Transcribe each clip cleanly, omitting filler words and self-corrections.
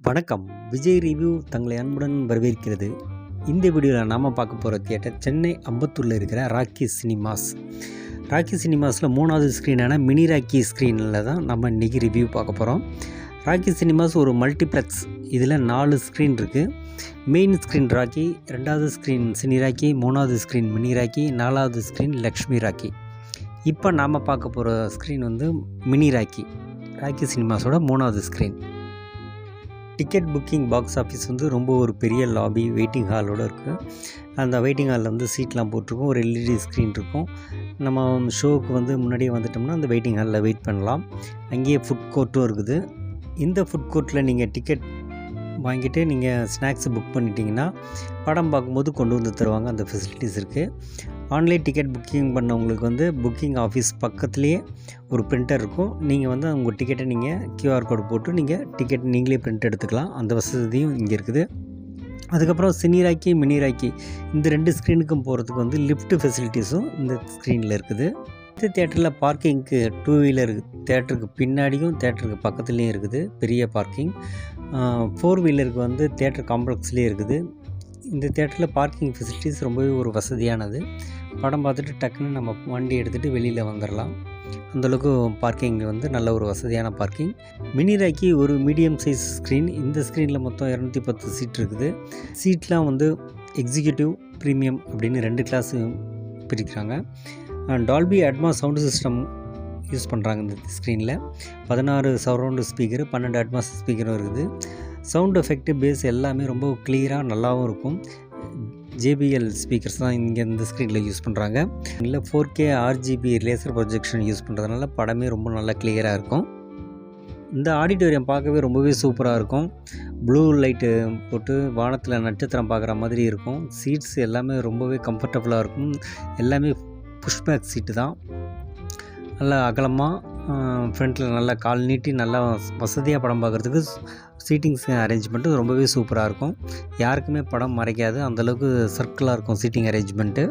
வணக்கம். விஜய் ரிவ்யூ தங்களை அன்புடன் வரவேற்கிறது. இந்த வீடியோவில் நாம் பார்க்க போகிற தியேட்டர் சென்னை அம்பத்தூரில் இருக்கிற ராக்கி சினிமாஸ். ராக்கி சினிமாஸில் 3வது ஸ்க்ரீனான மினி ராக்கி ஸ்க்ரீனில் தான் நம்ம இன்றைக்கி ரிவ்யூ பார்க்க போகிறோம். ராக்கி சினிமாஸ் ஒரு மல்டிப்ளெக்ஸ். இதில் 4 ஸ்க்ரீன் இருக்குது. மெயின் ஸ்க்ரீன் ராக்கி, 2வது ஸ்க்ரீன் சினி ராக்கி, 3வது ஸ்க்ரீன் மினி ராக்கி, 4வது ஸ்க்ரீன் லக்ஷ்மி ராக்கி. இப்போ நாம் பார்க்க போகிற ஸ்க்ரீன் வந்து மினி ராக்கி. ராக்கி சினிமாஸோட 3வது screen. Ticket booking box office வந்து ரொம்ப ஒரு பெரிய லாபி வெயிட்டிங் ஹாலோடு இருக்குது. அந்த வெயிட்டிங் ஹாலில் வந்து சீட்லாம் போட்டிருக்கும். ஒரு எல்இடி ஸ்க்ரீன் இருக்கும். நம்ம ஷோவுக்கு வந்து முன்னாடியே வந்துட்டோம்னா அந்த வெயிட்டிங் ஹாலில் வெயிட் பண்ணலாம். அங்கேயே ஃபுட் கோர்ட்டும் இருக்குது. இந்த ஃபுட் கோர்ட்டில் நீங்கள் டிக்கெட் வாங்கிட்டு நீங்கள் ஸ்நாக்ஸ் புக் பண்ணிட்டீங்கன்னா படம் பார்க்கும்போது கொண்டு வந்து தருவாங்க. அந்த ஃபெசிலிட்டிஸ் இருக்குது. ஆன்லைன் டிக்கெட் புக்கிங் பண்ணவங்களுக்கு வந்து புக்கிங் ஆஃபீஸ் பக்கத்துலேயே ஒரு பிரிண்டர் இருக்கும். நீங்கள் வந்து உங்கள் டிக்கெட்டை நீங்கள் கியூஆர் கோடு போட்டு நீங்கள் டிக்கெட் நீங்களே பிரிண்ட் எடுத்துக்கலாம். அந்த வசதியும் இங்கே இருக்குது. அதுக்கப்புறம் சினி ராக்கி, மினி ராக்கி இந்த 2 ஸ்க்ரீனுக்கும் போகிறதுக்கு வந்து லிஃப்ட் ஃபெசிலிட்டிஸும் இந்த ஸ்க்ரீனில் இருக்குது. இந்த தேட்டரில் பார்க்கிங்க்கு 2 வீலர் தேட்டருக்கு பின்னாடியும் தேட்டருக்கு பக்கத்துலேயும் இருக்குது பெரிய பார்க்கிங். 4 வீலருக்கு வந்து தேட்டர் காம்ப்ளெக்ஸ்லேயே இருக்குது. இந்த தேட்டரில் பார்க்கிங் ஃபெசிலிட்டிஸ் ரொம்பவே ஒரு வசதியானது. படம் பார்த்துட்டு டக்குன்னு நம்ம வண்டி எடுத்துகிட்டு வெளியில் வந்துடலாம். அந்தளவுக்கு பார்க்கிங் வந்து நல்ல ஒரு வசதியான பார்க்கிங். மினி ராக்கி ஒரு மீடியம் சைஸ் ஸ்க்ரீன். இந்த ஸ்க்ரீனில் மொத்தம் 210 சீட் இருக்குது. சீட்லாம் வந்து எக்ஸிக்யூட்டிவ், ப்ரீமியம் அப்படின்னு 2 கிளாஸ் பிரிக்கிறாங்க. Dolby Atmos sound system use பண்ணுறாங்க இந்த ஸ்க்ரீனில். 16 சரவுண்டு ஸ்பீக்கரு, 12 அட்மாஸ் ஸ்பீக்கரும் இருக்குது. சவுண்ட் எஃபெக்ட், பேஸ் எல்லாமே ரொம்ப கிளியராக நல்லாவும் இருக்கும். ஜேபிஎல் ஸ்பீக்கர்ஸ் தான் இங்கே இந்த ஸ்க்ரீனில் யூஸ் பண்ணுறாங்க. இல்லை 4K RGB laser projection use பண்ணுறதுனால படமே ரொம்ப நல்லா கிளியராக இருக்கும். இந்த ஆடிட்டோரியம் பார்க்கவே ரொம்பவே சூப்பராக இருக்கும். ப்ளூ லைட்டு போட்டு வானத்தில் நட்சத்திரம் பார்க்குற மாதிரி இருக்கும். சீட்ஸ் எல்லாமே ரொம்பவே கம்ஃபர்டபுளாக இருக்கும். எல்லாமே புஷ்பேக் சீட்டு தான். நல்லா அகலமாக ஃப்ரண்ட்டில் நல்லா கால் நீட்டி நல்லா வசதியாக படம் பார்க்குறதுக்கு சீட்டிங்ஸ் அரேஞ்ச்மெண்ட்டு ரொம்பவே சூப்பராக இருக்கும். யாருக்குமே படம் மறைக்காது, அந்தளவுக்கு சர்க்கிளாக இருக்கும் சீட்டிங் அரேஞ்ச்மெண்ட்டு.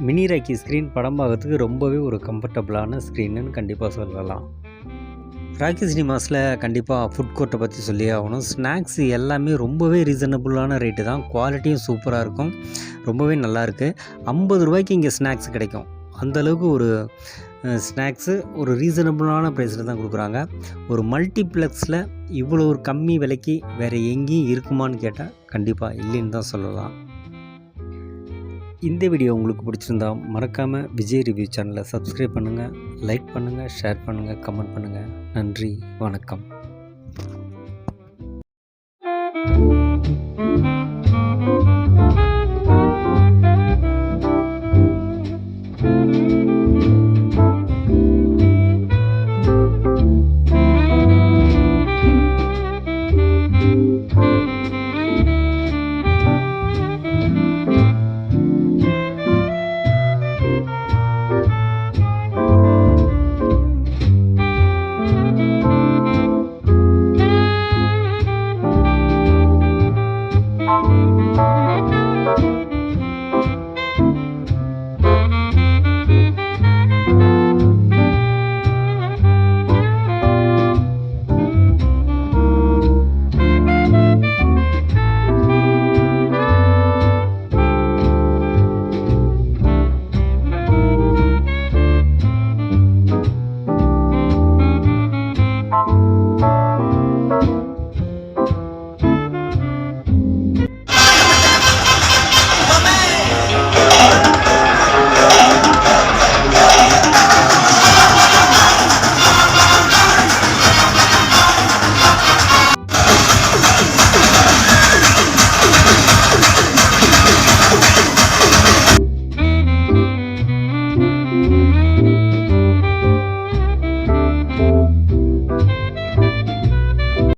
மினி ராக்கி ஸ்க்ரீன் படம் பார்க்குறதுக்கு ரொம்பவே ஒரு கம்ஃபர்டபுளான ஸ்க்ரீனுன்னு கண்டிப்பாக சொல்லலாம். ராக்கி சினிமாஸில் கண்டிப்பாக ஃபுட் கோர்ட்டை பற்றி சொல்லி ஆகணும். ஸ்நாக்ஸ் எல்லாமே ரொம்பவே ரீசனபுளான ரேட்டு தான். குவாலிட்டியும் சூப்பராக இருக்கும். ரொம்பவே நல்லாயிருக்கு. 50 ரூபாய்க்கு இங்கே ஸ்நாக்ஸ் கிடைக்கும். அந்தளவுக்கு ஒரு ஸ்நாக்ஸு ஒரு ரீசனபுளான ப்ரைஸில் தான் கொடுக்குறாங்க. ஒரு மல்டிப்ளெக்ஸில் இவ்வளோ ஒரு கம்மி விலைக்கு வேறு எங்கேயும் இருக்குமான்னு கேட்டால் கண்டிப்பாக இல்லைன்னு தான் சொல்லலாம். இந்த வீடியோ உங்களுக்கு பிடிச்சிருந்தா மறக்காமல் விஜய் ரிவ்யூ சேனலை சப்ஸ்கிரைப் பண்ணுங்கள், லைக் பண்ணுங்கள், ஷேர் பண்ணுங்கள், கமெண்ட் பண்ணுங்கள். நன்றி, வணக்கம்.